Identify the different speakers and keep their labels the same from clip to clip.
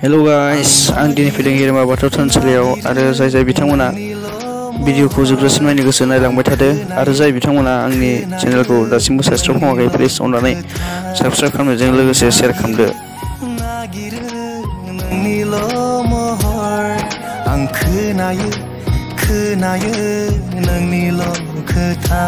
Speaker 1: Hello guys आं दिनै फैदों हिरमा बाथौ थानसालियाव आरो जाय बिथांमोना भिडिअखौ जोबजासिम नायनो गोसो नायलांबाय थादो आरो जाय बिथांमोना आंनि चेनेलखौ दासिमबो साबस्क्राइब खालामाखै प्लिज अननानै साबस्क्राइब खालामनायजों लोगोसे शेयार खालामदो।
Speaker 2: आं खोनायो नोंनिल' खोथा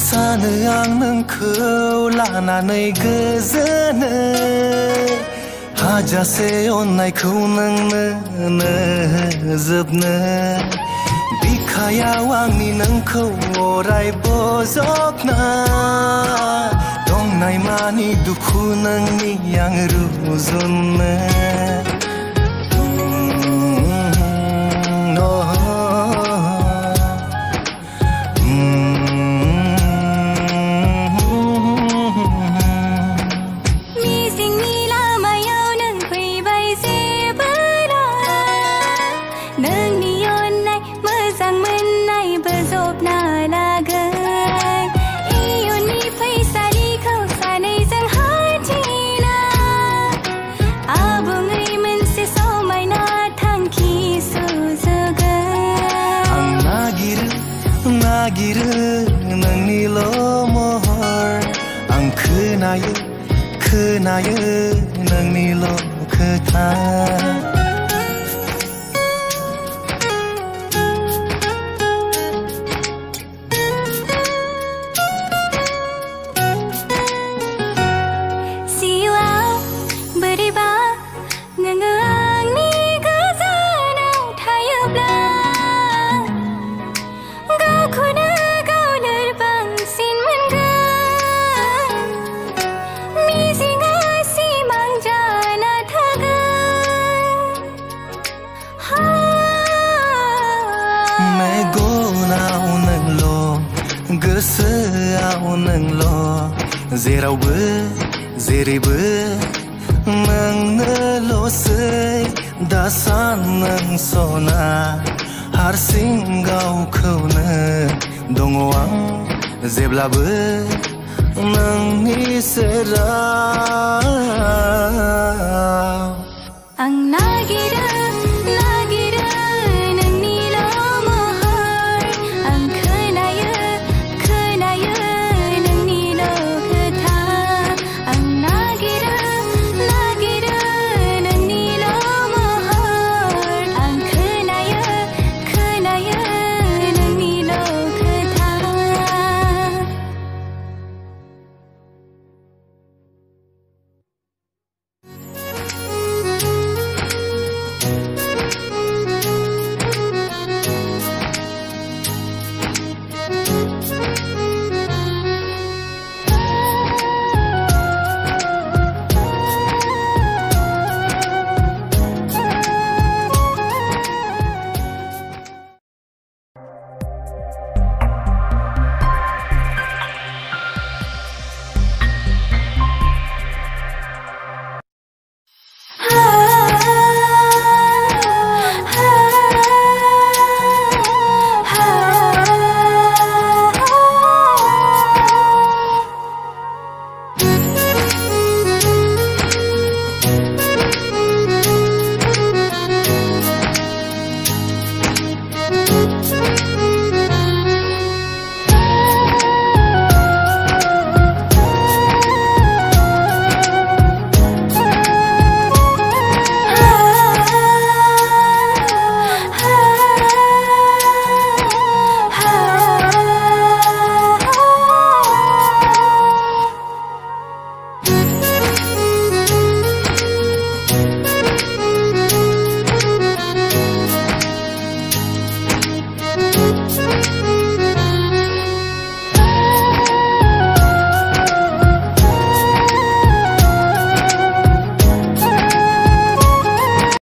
Speaker 2: सानो आं नोंखौ लानानै गोजोनो हाजासे अननायखौ नोंनो जोबनो बिखायाव आंनि नोंखौ अराय बजबना दंनाय मानि दुखु नोंनि आं रुजुननो नागिरो नोंनिल' महर आं खोनायो नोंनिल' खोथा गोसोआव नोंल' जेरावबो जेरैबो नोंनोल'सै दासान नों सना हारसिं गावखौनो दङ आं जेब्लाबो नोंनि सेराव आं नागिरो